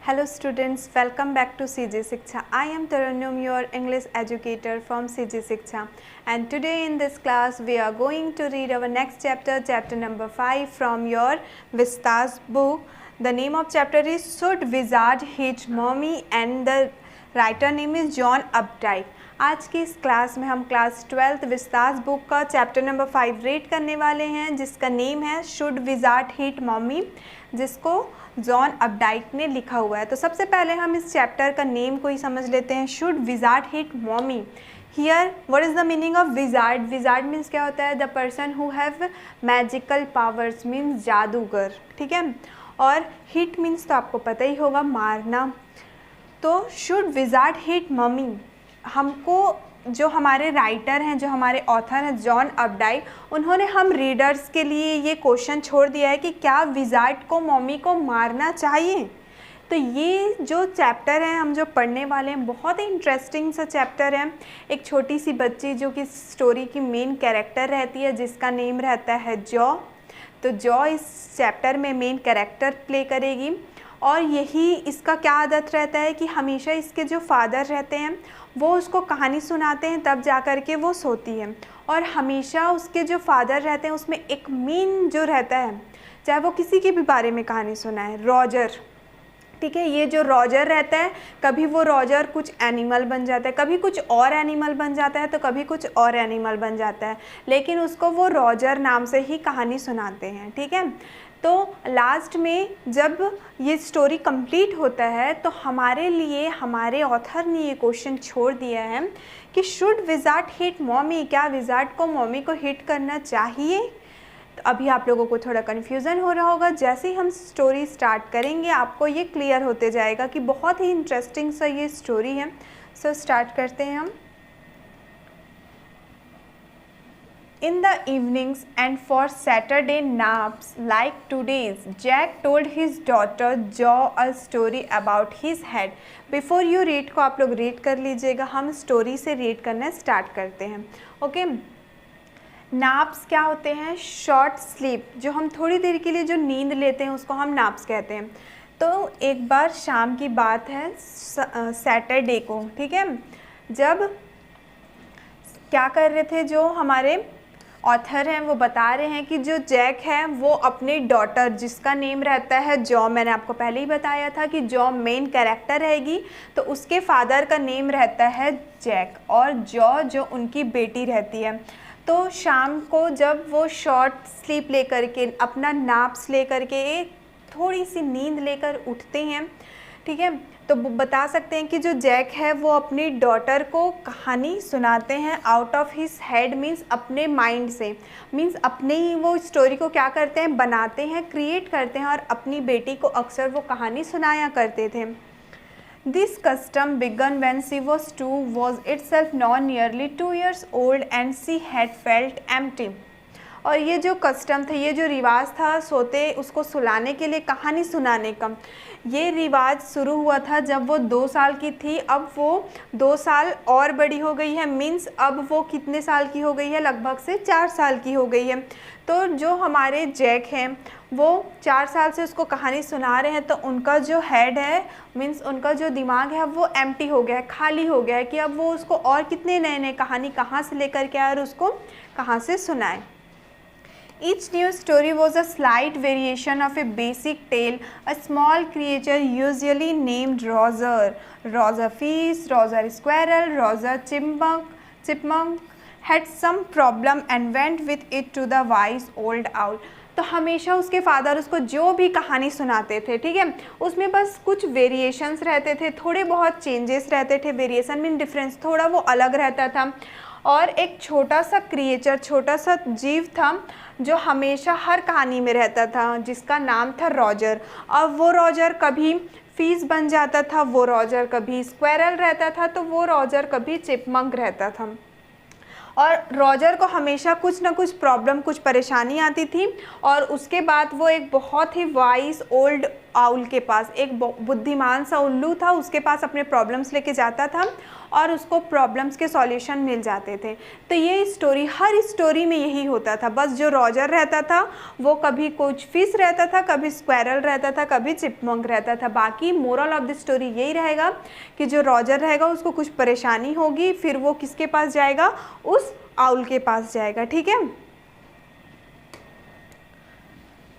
Hello students, welcome back to CG Shiksha. I am Tarannum, your English educator from CG Shiksha, and today in this class we are going to read our next chapter, chapter number 5 from your Vistas book. The name of chapter is Should Wizard Hit Mommy and the writer name is John Updike. आज की इस class में हम class 12th Vistas book का chapter number 5 read करने वाले हैं, जिसका नेम है शुड विजार्ड हिट मॉमी, जिसको जॉन अपडाइक ने लिखा हुआ है। तो सबसे पहले हम इस चैप्टर का नेम को ही समझ लेते हैं। Should wizard hit mommy, here what is the meaning of wizard? Wizard means क्या होता है? The person who have magical powers, means जादूगर, ठीक है। और हिट मीन्स तो आपको पता ही होगा, मारना। तो शुड विजार्ड हिट मॉमी, हमको जो हमारे राइटर हैं, जो हमारे ऑथर हैं जॉन अपडाइक, उन्होंने हम रीडर्स के लिए ये क्वेश्चन छोड़ दिया है कि क्या विजार्ड को मॉमी को मारना चाहिए। तो ये जो चैप्टर है हम जो पढ़ने वाले हैं, बहुत ही इंटरेस्टिंग सा चैप्टर है। एक छोटी सी बच्ची जो कि स्टोरी की मेन कैरेक्टर रहती है, जिसका नेम रहता है जॉ। तो जॉ इस चैप्टर में मेन कैरेक्टर प्ले करेगी। और यही इसका क्या आदत रहता है कि हमेशा इसके जो फादर रहते हैं वो उसको कहानी सुनाते हैं, तब जा कर के वो सोती है। और हमेशा उसके जो फादर रहते हैं उसमें एक मेन जो रहता है, चाहे वो किसी के भी बारे में कहानी सुनाए, रॉजर, ठीक है। ये जो रॉजर रहता है, कभी वो रॉजर कुछ एनिमल बन जाता है, कभी कुछ और एनिमल बन जाता है, तो कभी कुछ और एनिमल बन जाता है, लेकिन उसको वो रॉजर नाम से ही कहानी सुनाते हैं, ठीक है। तो लास्ट में जब ये स्टोरी कंप्लीट होता है तो हमारे लिए हमारे ऑथर ने ये क्वेश्चन छोड़ दिया है कि शुड विजार्ड हिट मॉमी, क्या विजार्ड को मॉमी को हिट करना चाहिए। तो अभी आप लोगों को थोड़ा कन्फ्यूज़न हो रहा होगा, जैसे ही हम स्टोरी स्टार्ट करेंगे आपको ये क्लियर होते जाएगा कि बहुत ही इंटरेस्टिंग सा ये स्टोरी है। सो स्टार्ट करते हैं हम। In the evenings and for Saturday naps like today's, Jack told his daughter Jo a story about his head. Before you read को आप लोग रीड कर लीजिएगा, हम स्टोरी से रीड करना स्टार्ट करते हैं। ओके, नाप्स क्या होते हैं? शॉर्ट स्लीप, जो हम थोड़ी देर के लिए जो नींद लेते हैं उसको हम नाप्स कहते हैं। तो एक बार शाम की बात है, सैटरडे को, ठीक है, जब क्या कर रहे थे जो हमारे ऑथर हैं वो बता रहे हैं कि जो जैक है वो अपनी डॉटर, जिसका नेम रहता है जॉ, मैंने आपको पहले ही बताया था कि जॉ मेन कैरेक्टर रहेगी, तो उसके फादर का नेम रहता है जैक और जॉ जो उनकी बेटी रहती है। तो शाम को जब वो शॉर्ट स्लीप लेकर के, अपना नाप्स लेकर के, थोड़ी सी नींद लेकर उठते हैं, ठीक है, तो बता सकते हैं कि जो जैक है वो अपनी डॉटर को कहानी सुनाते हैं out of his head, means अपने माइंड से, मीन्स अपने ही वो स्टोरी को क्या करते हैं, बनाते हैं, क्रिएट करते हैं, और अपनी बेटी को अक्सर वो कहानी सुनाया करते थे। This custom began when she was 2, was itself नॉ nearly 2 years old and she had felt empty. और ये जो कस्टम था, ये जो रिवाज था सोते उसको सुलाने के लिए कहानी सुनाने का, ये रिवाज शुरू हुआ था जब वो 2 साल की थी। अब वो 2 साल और बड़ी हो गई है, मीन्स अब वो कितने साल की हो गई है? लगभग से 4 साल की हो गई है। तो जो हमारे जैक हैं वो 4 साल से उसको कहानी सुना रहे हैं, तो उनका जो हेड है, मीन्स उनका जो दिमाग है वो एम्प्टी हो गया है, खाली हो गया है कि अब वो उसको और कितने नए नए कहानी कहाँ से लेकर के आए और उसको कहाँ से सुनाए। Each new story was a slight variation of a basic tale. A small creature, usually named Roger, Roger Fish, Roger Squirrel, Roger Chipmunk, had some problem and went with it to the wise old owl. तो हमेशा उसके father उसको जो भी कहानी सुनाते थे, ठीक है, उसमें बस कुछ वेरिएशंस रहते थे, थोड़े बहुत चेंजेस रहते थे। वेरिएशन मीन डिफरेंस, थोड़ा वो अलग रहता था। और एक छोटा सा क्रिएचर, छोटा सा जीव था जो हमेशा हर कहानी में रहता था, जिसका नाम था रॉजर। अब वो रॉजर कभी फिश बन जाता था, वो रॉजर कभी स्क्वेरल रहता था, तो वो रॉजर कभी चिपमंक रहता था। और रॉजर को हमेशा कुछ ना कुछ प्रॉब्लम, कुछ परेशानी आती थी, और उसके बाद वो एक बहुत ही वाइज ओल्ड आउल के पास। एक बुद्धिमान सा उल्लू था, उसके पास अपने प्रॉब्लम्स लेके जाता था और उसको प्रॉब्लम्स के सॉल्यूशन मिल जाते थे। तो ये स्टोरी, हर स्टोरी में यही होता था। बस जो रॉजर रहता था वो कभी कुछ फिश रहता था, कभी स्क्वायरल रहता था, कभी चिपमंक रहता था। बाकी मोरल ऑफ द स्टोरी यही रहेगा कि जो रॉजर रहेगा उसको कुछ परेशानी होगी, फिर वो किसके पास जाएगा, उस आउल के पास जाएगा। ठीक है।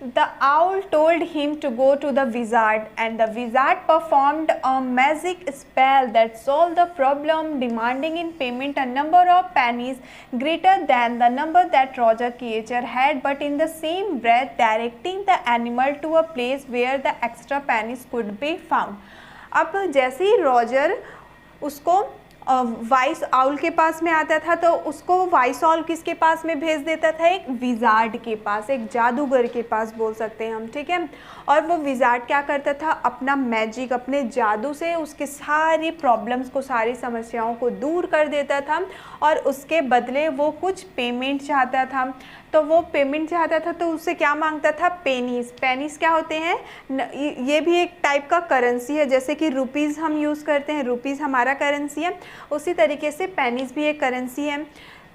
The owl told him to go to the wizard, and the wizard performed a magic spell that solved the problem, demanding in payment a number of pennies greater than the number that Roger creature had, but in the same breath directing the animal to a place where the extra pennies could be found. अब जैसे ही Roger उसको vice owl के पास में आता था तो उसको vice owl किसके पास में भेज देता था, एक विजार्ड के पास, एक जादूगर के पास बोल सकते हैं हम। ठीक है। और वो विजार्ड क्या करता था, अपना मैजिक, अपने जादू से उसके सारी प्रॉब्लम्स को, सारी समस्याओं को दूर कर देता था और उसके बदले वो कुछ पेमेंट चाहता था। तो वो पेमेंट चाहता था तो उससे क्या मांगता था, पेनीज। पेनीज क्या होते हैं, ये भी एक टाइप का करेंसी है। जैसे कि रुपीज़ हम यूज़ करते हैं, रुपीज़ हमारा करेंसी है, उसी तरीके से पेनीज भी एक करेंसी है।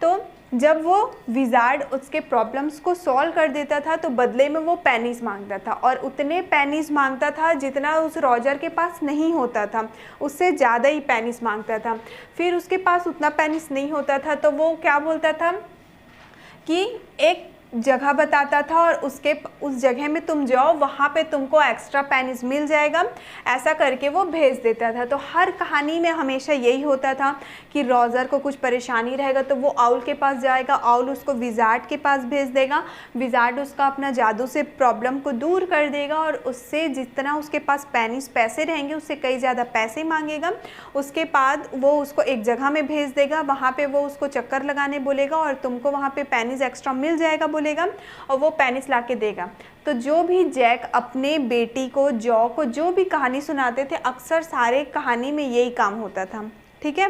तो जब वो विजार्ड उसके प्रॉब्लम्स को सॉल्व कर देता था तो बदले में वो पेनीज मांगता था, और उतने पेनीज मांगता था जितना उस रॉजर के पास नहीं होता था, उससे ज़्यादा ही पेनीज मांगता था। फिर उसके पास उतना पेनीज नहीं होता था तो वो क्या बोलता था कि एक जगह बताता था और उस जगह में तुम जाओ, वहाँ पे तुमको एक्स्ट्रा पेनीज मिल जाएगा, ऐसा करके वो भेज देता था। तो हर कहानी में हमेशा यही होता था कि रॉजर को कुछ परेशानी रहेगा तो वो आउल के पास जाएगा, आउल उसको विजार्ड के पास भेज देगा, विजार्ड उसका अपना जादू से प्रॉब्लम को दूर कर देगा और उससे जितना उसके पास पैसे रहेंगे उससे कई ज़्यादा पैसे मांगेगा। उसके बाद वो उसको एक जगह में भेज देगा, वहाँ पर वो उसको चक्कर लगाने बोलेगा और तुमको वहाँ पर पेनीज एक्स्ट्रा मिल जाएगा बोलेगा और वो पेनिस ला के देगा। तो जो भी जैक अपने बेटी को, जॉ को जो भी कहानी सुनाते थे, अक्सर सारे कहानी में यही काम होता था। ठीक है।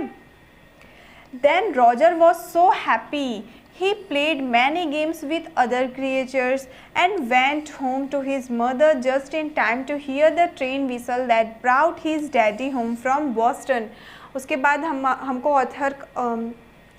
Then Roger was so happy, he played many games with other creatures and went home to his mother just in time to hear the train whistle that brought his daddy home from Boston. उसके बाद हमको author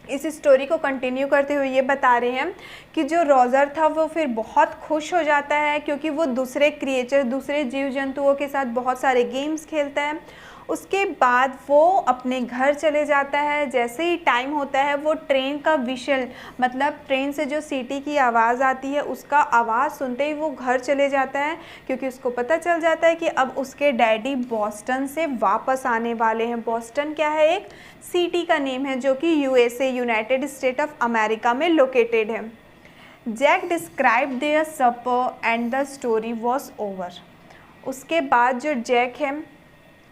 इस story को continue करते हुए ये बता रहे हैं कि जो रॉजर था वो फिर बहुत खुश हो जाता है क्योंकि वो दूसरे क्रिएचर, दूसरे जीव जंतुओं के साथ बहुत सारे गेम्स खेलता है। उसके बाद वो अपने घर चले जाता है। जैसे ही टाइम होता है वो ट्रेन का विशल, मतलब ट्रेन से जो सीटी की आवाज़ आती है उसका आवाज़ सुनते ही वो घर चले जाता है क्योंकि उसको पता चल जाता है कि अब उसके डैडी बॉस्टन से वापस आने वाले हैं। बॉस्टन क्या है, एक सिटी का नेम है जो कि USA, United State of America में लोकेटेड है। Jack describe their supper and the story was over. उसके बाद जो जैक है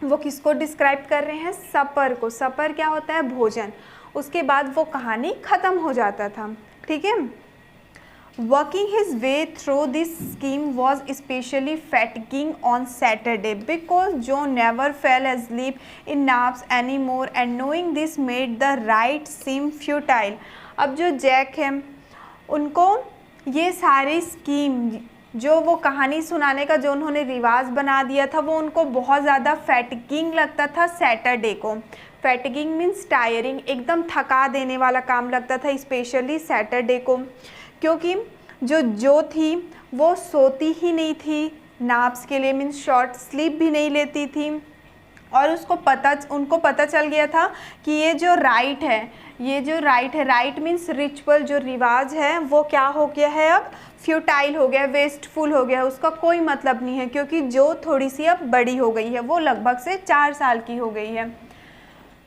वो किसको डिस्क्राइब कर रहे हैं, सपर को। सपर क्या होता है, भोजन। उसके बाद वो कहानी ख़त्म हो जाता था। ठीक है। Working his way through this scheme was specially fatiguing on Saturday because Joe never fell asleep in naps anymore and knowing this made the ride seem futile. अब जो जैक है उनको ये सारी स्कीम, जो वो कहानी सुनाने का जो उन्होंने रिवाज बना दिया था, वो उनको बहुत ज़्यादा फैटिगिंग लगता था सैटरडे को। फैटिगिंग मीन्स टायरिंग, एकदम थका देने वाला काम लगता था स्पेशली सैटरडे को, क्योंकि जो थी वो सोती ही नहीं थी, नाप्स के लिए मीन्स शॉर्ट स्लीप भी नहीं लेती थी, और उनको पता चल गया था कि ये जो राइट है, राइट मीन्स रिचुअल, जो रिवाज है वो क्या हो गया है, अब फ्यूटाइल हो गया, वेस्टफुल हो गया, उसका कोई मतलब नहीं है क्योंकि जो थोड़ी सी अब बड़ी हो गई है, वो लगभग से 4 साल की हो गई है।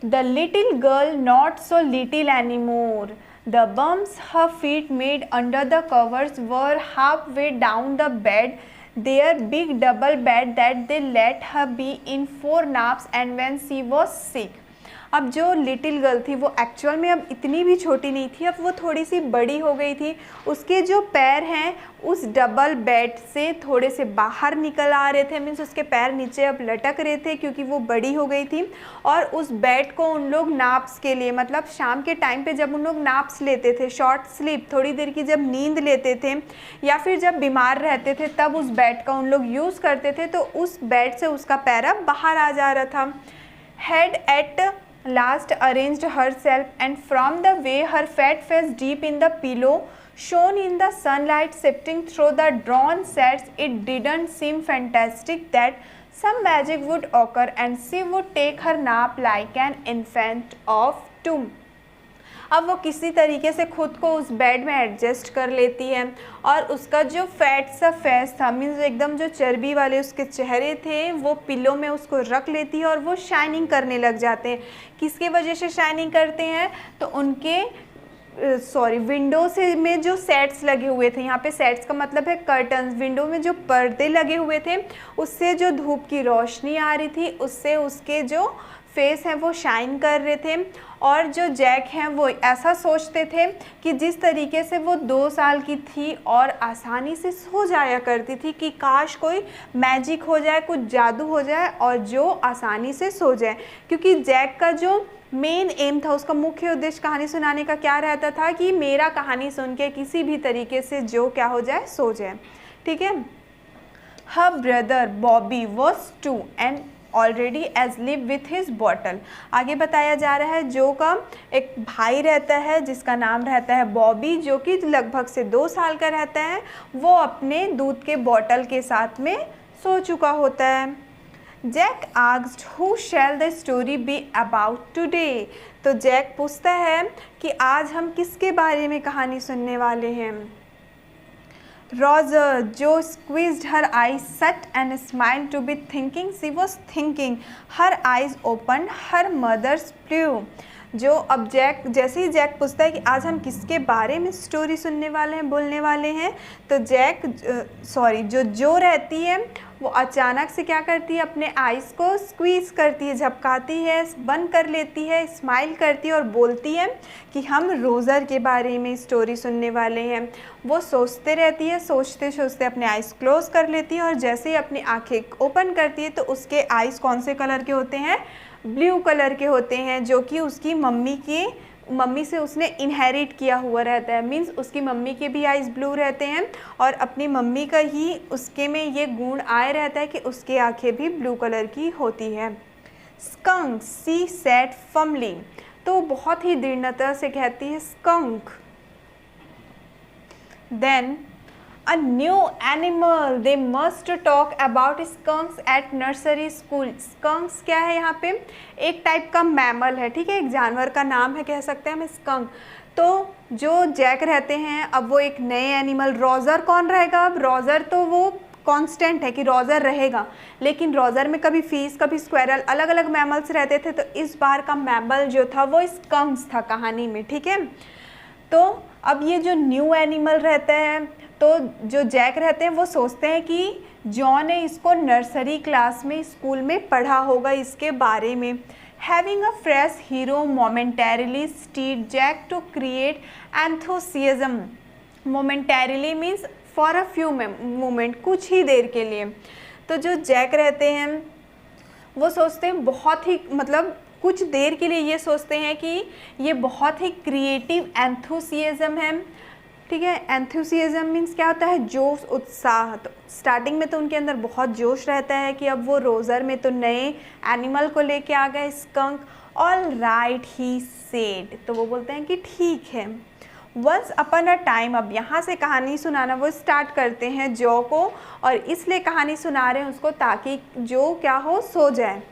The little girl not so little anymore, the bumps her feet made under the covers were half way down the bed, their big double bed that they let her be in 4 naps and when she was sick. अब जो little girl थी वो actual में अब इतनी भी छोटी नहीं थी, अब वो थोड़ी सी बड़ी हो गई थी। उसके जो पैर हैं उस डबल बेड से थोड़े से बाहर निकल आ रहे थे, मीन्स उसके पैर नीचे अब लटक रहे थे क्योंकि वो बड़ी हो गई थी। और उस बेड को उन लोग नाप्स के लिए, मतलब शाम के टाइम पे जब उन लोग नाप्स लेते थे, शॉर्ट स्लीप, थोड़ी देर की जब नींद लेते थे या फिर जब बीमार रहते थे, तब उस बेड का उन लोग यूज़ करते थे। तो उस बेड से उसका पैर अब बाहर आ जा रहा था। Head at last arranged herself and from the way her fat face deep in the pillow shone in the sunlight sifting through the drawn shades, it didn't seem fantastic that some magic would occur and she would take her nap like an infant of 2। अब वो किसी तरीके से खुद को उस bed में adjust कर लेती है और उसका जो फैट सा फेस था, मीन्स एकदम जो चर्बी वाले उसके चेहरे थे, वो पिलो में उसको रख लेती है और वो शाइनिंग करने लग जाते हैं। किसके वजह से शाइनिंग करते हैं? तो उनके विंडो से में जो सेट्स लगे हुए थे, यहाँ पे सेट्स का मतलब है कर्टन्स, विंडो में जो पर्दे लगे हुए थे उससे जो धूप की रोशनी आ रही थी उससे उसके जो फेस हैं वो शाइन कर रहे थे। और जो जैक हैं वो ऐसा सोचते थे कि जिस तरीके से वो 2 साल की थी और आसानी से सो जाया करती थी कि काश कोई मैजिक हो जाए, कुछ जादू हो जाए और जो आसानी से सो जाए। क्योंकि जैक का जो मेन एम था, उसका मुख्य उद्देश्य कहानी सुनाने का क्या रहता था कि मेरा कहानी सुन के किसी भी तरीके से जो क्या हो जाए, सो जाए। ठीक है। Her brother Bobby was 2 and already asleep with his bottle. आगे बताया जा रहा है जो का एक भाई रहता है जिसका नाम रहता है बॉबी, जो कि लगभग से 2 साल का रहता है, वो अपने दूध के बॉटल के साथ में सो चुका होता है। Jack asked who shall the story be about today. तो जैक पूछता है कि आज हम किसके बारे में कहानी सुनने वाले हैं। Roger, Jo squeezed her eyes shut and smiled to be thinking she was thinking. Her eyes opened, her mother's flew. जो अब जैक, जैसे ही जैक पूछता है कि आज हम किसके बारे में स्टोरी सुनने वाले हैं, बोलने वाले हैं, तो जो रहती है वो अचानक से क्या करती है, अपने आइज़ को स्क्वीज करती है, झपकाती है, बंद कर लेती है, स्माइल करती है और बोलती है कि हम रोज़र के बारे में स्टोरी सुनने वाले हैं। वो सोचते रहती है, सोचते सोचते अपने आइज़ क्लोज कर लेती है और जैसे ही अपनी आंखें ओपन करती है तो उसके आइज़ कौन से कलर के होते हैं? ब्लू कलर के होते हैं, जो कि उसकी मम्मी से उसने इनहेरिट किया हुआ रहता है। मीन्स उसकी मम्मी के भी आइज़ ब्लू रहते हैं और अपनी मम्मी का ही उसके में ये गुण आए रहता है कि उसकी आंखें भी ब्लू कलर की होती है। स्कंक, सी सेड फर्मली, तो बहुत ही दृढ़ता से कहती है skunk. Then A new animal, they must talk about skunks at nursery school। Skunks क्या है यहाँ पे? एक टाइप का मैमल है, ठीक है, एक जानवर का नाम है, कह सकते हैं हम स्कंक। तो जो जैक रहते हैं, अब वो एक नए एनिमल, रोज़र कौन रहेगा? अब रोज़र तो वो कांस्टेंट है कि रोज़र रहेगा, लेकिन रोज़र में कभी फिश, कभी स्क्वेरल, अलग अलग मैमल्स रहते थे। तो इस बार का मैमल जो था वो स्कंक्स था कहानी में, ठीक है। तो अब ये जो न्यू एनिमल रहता है, तो जो जैक रहते हैं वो सोचते हैं कि जॉन ने इसको नर्सरी क्लास में स्कूल में पढ़ा होगा इसके बारे में। Having a fresh hero momentarily steed Jack to create enthusiasm. Momentarily means for a few moment, कुछ ही देर के लिए। तो जो जैक रहते हैं वो सोचते हैं बहुत ही, मतलब कुछ देर के लिए ये सोचते हैं कि ये बहुत ही क्रिएटिव एंथुसियाज्म है, ठीक है। एंथुसियाज्म मीन्स क्या होता है? जोश, उत्साह। तो स्टार्टिंग में तो उनके अंदर बहुत जोश रहता है कि अब वो रोज़र में तो नए एनिमल को लेके आ गए, skunk. All right he said, तो वो बोलते हैं कि ठीक है। वंस अपन अ टाइम, अब यहाँ से कहानी सुनाना वो स्टार्ट करते हैं जो को, और इसलिए कहानी सुना रहे हैं उसको ताकि जो क्या हो, सो जाए।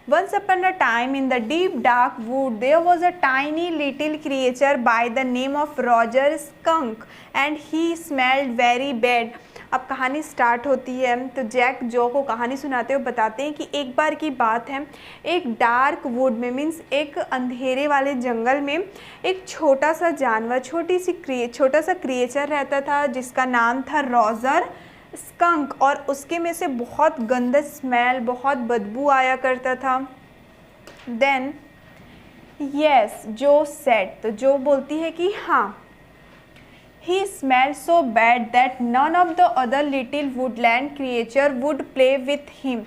Once upon a time in the deep dark wood there was a tiny little creature by the name of Roger Skunk and he smelled very bad। अब कहानी स्टार्ट होती है तो जैक जो को कहानी सुनाते हुए बताते हैं कि एक बार की बात है, एक डार्क वुड में, मीन्स एक अंधेरे वाले जंगल में एक छोटा सा जानवर, छोटा सा क्रिएचर रहता था जिसका नाम था रोज़र स्कंक, और उसके में से बहुत गंदा स्मेल, बहुत बदबू आया करता था। देन यस, जो सेड, तो जो बोलती है कि हाँ। He smelled so bad that none of the other little woodland creature would play with him.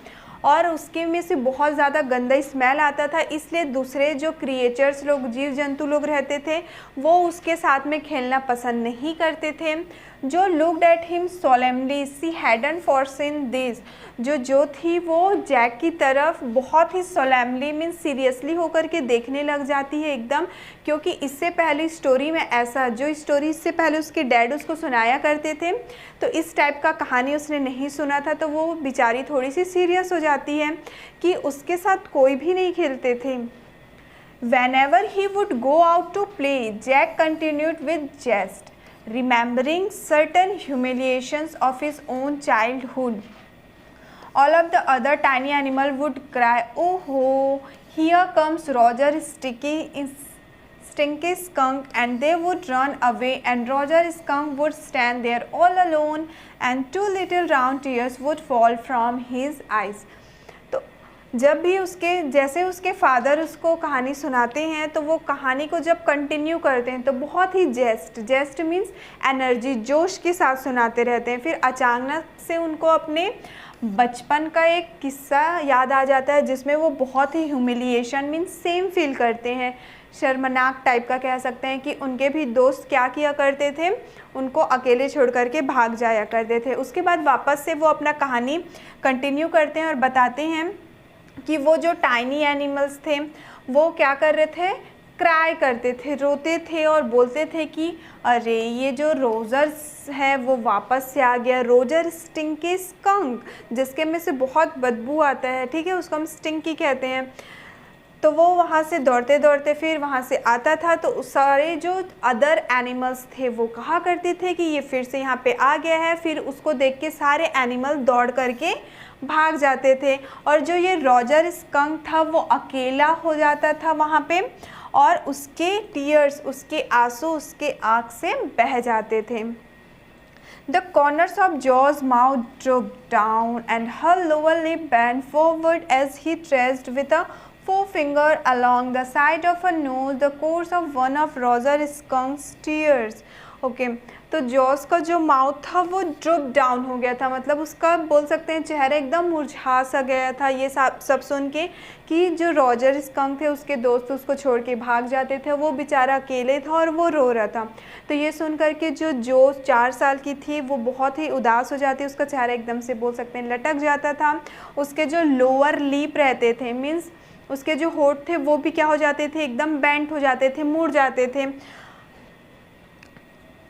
और उसके में से बहुत ज़्यादा गंदा स्मेल आता था, इसलिए दूसरे जो क्रिएचर्स लोग, जीव जंतु लोग रहते थे, वो उसके साथ में खेलना पसंद नहीं करते थे। Jo looked at him solemnly, she had foreseen this, जो थी वो जैक की तरफ बहुत ही सोलेमली मीन्स सीरियसली होकर के देखने लग जाती है एकदम, क्योंकि इससे पहले स्टोरी में ऐसा, जो स्टोरी इससे पहले उसके डैड उसको सुनाया करते थे, तो इस टाइप का कहानी उसने नहीं सुना था, तो वो बेचारी थोड़ी सी सीरियस हो जाती है कि उसके साथ कोई भी नहीं खेलते थे। Whenever he would go out to play, Jack continued with jest, remembering certain humiliations of his own childhood. All of the other tiny animals would cry, "Oh, here comes Roger Stinky Skunk," and they would run away, and Roger Skunk would stand there all alone, and two little round tears would fall from his eyes. जब भी उसके, जैसे उसके father उसको कहानी सुनाते हैं, तो वो कहानी को जब कंटिन्यू करते हैं तो बहुत ही जेस्ट मीन्स एनर्जी, जोश के साथ सुनाते रहते हैं। फिर अचानक से उनको अपने बचपन का एक किस्सा याद आ जाता है, जिसमें वो बहुत ही ह्यूमिलिएशन मीन्स सेम फील करते हैं, शर्मनाक टाइप का कह सकते हैं, कि उनके भी दोस्त क्या किया करते थे, उनको अकेले छोड़ करके भाग जाया करते थे। उसके बाद वापस से वो अपना कहानी कंटिन्यू करते हैं और बताते हैं कि वो जो टाइनी एनिमल्स थे वो क्या कर रहे थे, क्राई करते थे, रोते थे और बोलते थे कि अरे ये जो रोजर्स है वो वापस से आ गया, रोजर स्टिंकी स्कंक, जिसके में से बहुत बदबू आता है, ठीक है, उसको हम स्टिंकी कहते हैं। तो वो वहाँ से दौड़ते दौड़ते फिर वहाँ से आता था, तो सारे जो अदर एनिमल्स थे वो कहा करते थे कि ये फिर से यहाँ पे आ गया है। फिर उसको देख के सारे एनिमल दौड़ करके भाग जाते थे, और जो ये रॉजर स्कंक था वो अकेला हो जाता था वहाँ पे, और उसके टीयर्स, उसके आंसू उसके आँख से बह जाते थे। The corners of Jaw's mouth drooped down and her lower lip bent forward as he traced with a forefinger along the side of her nose the course of one of Roger Skunk's tears. Okay तो Jos का जो mouth था वो drop down हो गया था, मतलब उसका बोल सकते हैं चेहरा एकदम मुरझा सा गया था ये सब सुन के, कि जो रॉजर स्कंक थे उसके दोस्त उसको छोड़ के भाग जाते थे, वो बेचारा अकेले था और वो रो रहा था। तो ये सुन करके जो 4 साल की थी वो बहुत ही उदास हो जाती, उसका चेहरा एकदम से बोल सकते हैं लटक जाता था। उसके जो लोअर लिप रहते थे, मीन्स उसके जो होठ थे वो भी क्या हो जाते थे, एकदम बेंट हो जाते थे, मुड़ जाते थे।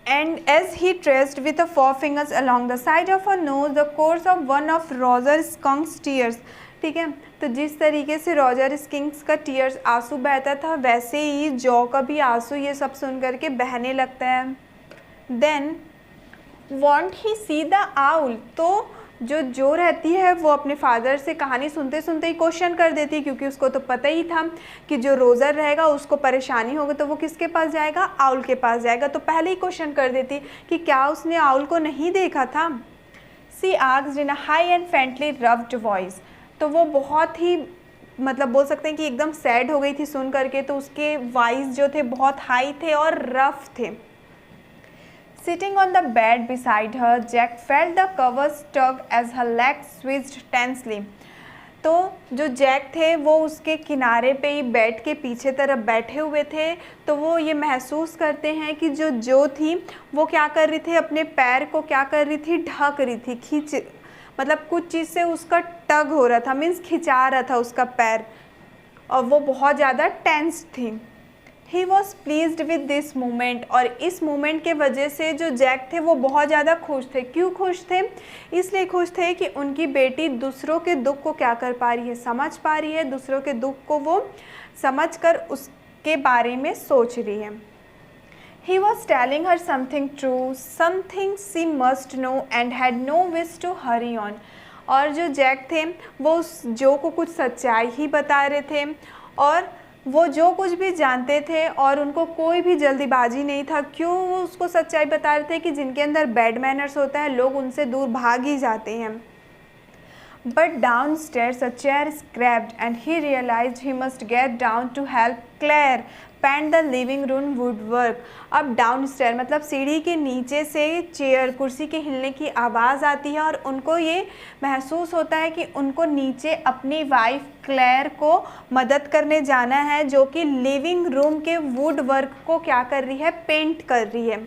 And as he traced with the forefingers along the side of her nose the course of one of Roger Skunk's tears, ठीक है, तो जिस तरीके से रॉजर स्किंक्स का टीयर्स आंसू बहता था, वैसे ही जॉ का भी आंसू ये सब सुन करके बहने लगता है। Then want he see the owl, तो जो रहती है वो अपने फादर से कहानी सुनते सुनते ही क्वेश्चन कर देती है, क्योंकि उसको तो पता ही था कि जो रोज़र रहेगा उसको परेशानी होगी तो वो किसके पास जाएगा, आउल के पास जाएगा। तो पहले ही क्वेश्चन कर देती कि क्या उसने आउल को नहीं देखा था। She asked in a high and faintly ruffled voice, तो वो बहुत ही मतलब बोल सकते हैं कि एकदम सैड हो गई थी सुन करके, तो उसके वॉइस जो थे बहुत हाई थे और रफ थे। Sitting on the bed beside her, Jack felt the covers tug as her legs switched tensely. तो जो जैक थे वो उसके किनारे पे ही बेड के पीछे तरफ बैठे हुए थे, तो वो ये महसूस करते हैं कि जो थी वो क्या कर रही थी, अपने पैर को क्या कर रही थी, ढक रही थी, खींच, मतलब कुछ चीज़ से उसका टग हो रहा था, मीन्स खिंचा रहा था उसका पैर, और वो बहुत ज़्यादा टेंस थी। He was pleased with this moment, और इस मोमेंट के वजह से जो जैक थे वो बहुत ज़्यादा खुश थे। क्यों खुश थे, इसलिए खुश थे कि उनकी बेटी दूसरों के दुख को क्या कर पा रही है, समझ पा रही है, दूसरों के दुख को वो समझ कर उसके बारे में सोच रही है। He was telling her something true, something she must know and had no wish to hurry on, और जो जैक थे वो उस जो को कुछ सच्चाई ही बता रहे थे, और वो जो कुछ भी जानते थे और उनको कोई भी जल्दीबाजी नहीं था। क्यों वो उसको सच्चाई बता रहे थे कि जिनके अंदर बैड मैनर्स होता है लोग उनसे दूर भाग ही जाते हैं। But downstairs a chair scraped and he realized he must get down to help Claire paint the living room woodwork. अब डाउनस्टेयर मतलब सीढ़ी के नीचे से चेयर कुर्सी के हिलने की आवाज़ आती है और उनको ये महसूस होता है कि उनको नीचे अपनी वाइफ क्लेयर को मदद करने जाना है, जो कि लिविंग रूम के वुड वर्क को क्या कर रही है, पेंट कर रही है.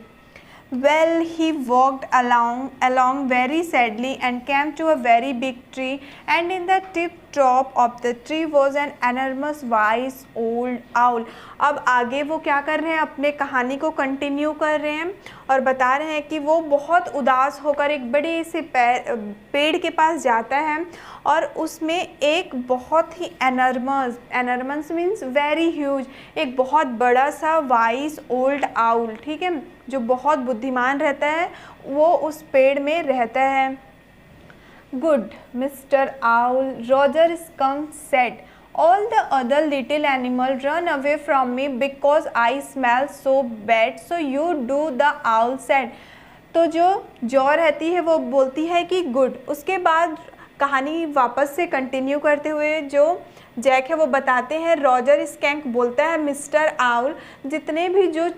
Well, he walked along very sadly and came to a very big tree, and in the top of the tree was an enormous wise old owl. अब आगे वो क्या कर रहे हैं, अपने कहानी को कंटिन्यू कर रहे हैं और बता रहे हैं कि वो बहुत उदास होकर एक बड़े से पेड़ के पास जाता है और उसमें एक बहुत ही एनर्मस मीन्स वेरी ह्यूज, एक बहुत बड़ा सा वाइस ओल्ड आउल, ठीक है, जो बहुत बुद्धिमान रहता है, वो उस पेड़ में रहता है. Good, Mr. Owl, Roger Skunk said. All the other little animals run away from me because I smell so bad. So you do, the owl said. तो जो जॉ रहती है वो बोलती है कि गुड. उसके बाद कहानी वापस से कंटिन्यू करते हुए जो जैक है वो बताते हैं, रॉजर स्कैंक बोलता है मिस्टर आउल, जितने भी जो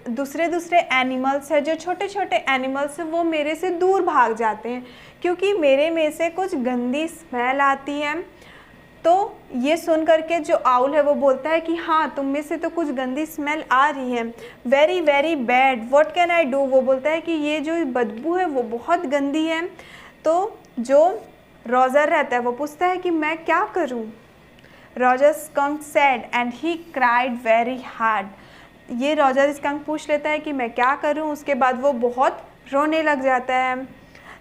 दूसरे एनिमल्स हैं, जो छोटे छोटे एनिमल्स हैं, वो मेरे से दूर भाग जाते हैं क्योंकि मेरे में से कुछ गंदी स्मेल आती है. तो ये सुन करके जो आउल है वो बोलता है कि हाँ, तुम में से तो कुछ गंदी स्मेल आ रही है. Very very bad, what can I do. वो बोलता है कि ये जो बदबू है वो बहुत गंदी है. तो जो रॉजर रहता है वो पूछता है कि मैं क्या करूँ. Roger skunk sad and he cried very hard. ये रॉजर स्कंक पूछ लेता है कि मैं क्या करूं, उसके बाद वो बहुत रोने लग जाता है.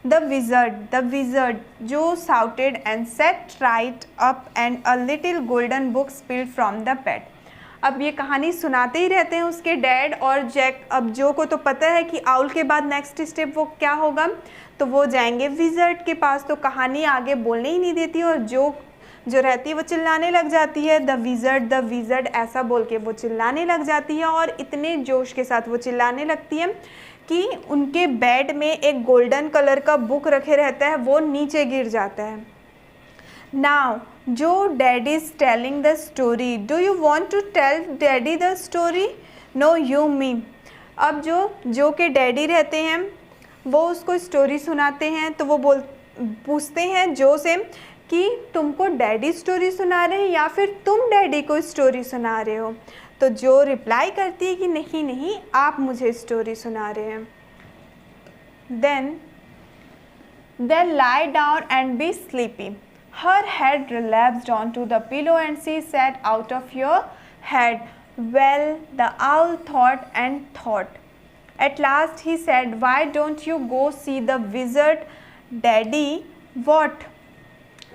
द विज़र्ड जो shouted and sat right up and a little golden book spilled from the pet. अब ये कहानी सुनाते ही रहते हैं उसके डैड और जैक. अब जो को तो पता है कि आउल के बाद नेक्स्ट स्टेप वो क्या होगा, तो वो जाएंगे विज़र्ड के पास. तो कहानी आगे बोलने ही नहीं देती और जो रहती है वो चिल्लाने लग जाती है, द विज़र्ड ऐसा बोल के वो चिल्लाने लग जाती है और इतने जोश के साथ वो चिल्लाने लगती है कि उनके बेड में एक गोल्डन कलर का बुक रखे रहता है, वो नीचे गिर जाता है. नाउ जो daddy is telling the story, do you want to tell daddy the story. No you me. अब जो के डैडी रहते हैं वो उसको स्टोरी सुनाते हैं, तो वो पूछते हैं जो से कि तुमको डैडी स्टोरी सुना रहे हैं या फिर तुम डैडी को स्टोरी सुना रहे हो. तो जो रिप्लाई करती है कि नहीं, आप मुझे स्टोरी सुना रहे हैं. Then lie down and be sleepy. Her head relapsed onto the pillow and she said, out of your head. Well, the owl thought and thought. At last he said, why don't you go see the wizard, Daddy? What?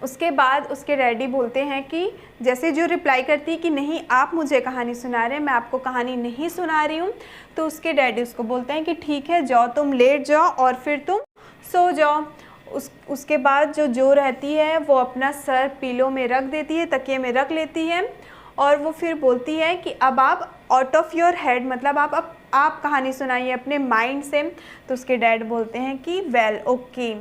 उसके बाद उसके daddy बोलते हैं कि जैसे जो reply करती है कि नहीं, आप मुझे कहानी सुना रहे हैं, मैं आपको कहानी नहीं सुना रही हूँ, तो उसके डैडी उसको बोलते हैं कि ठीक है, जाओ तुम लेट जाओ और फिर तुम सो जाओ. उसके बाद जो रहती है वो अपना सर पिलो में रख देती है, तकिए में रख लेती है और वो फिर बोलती है कि अब आप आउट ऑफ योर हेड, मतलब आप कहानी सुनाइए अपने माइंड से. तो उसके डैड बोलते हैं कि वेल ओके.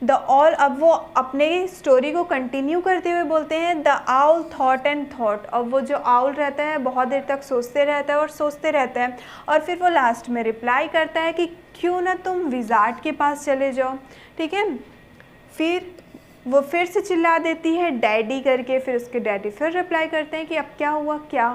द ऑल, अब वो अपने स्टोरी को कंटिन्यू करते हुए बोलते हैं, the owl thought and thought. और वो जो आउल रहता है बहुत देर तक सोचते रहता है और सोचते रहता है और फिर वो लास्ट में रिप्लाई करता है कि क्यों ना तुम विज़ार्ड के पास चले जाओ. ठीक है, फिर वो फिर से चिल्ला देती है डैडी करके. फिर उसके डैडी फिर रिप्लाई करते हैं कि अब क्या हुआ, क्या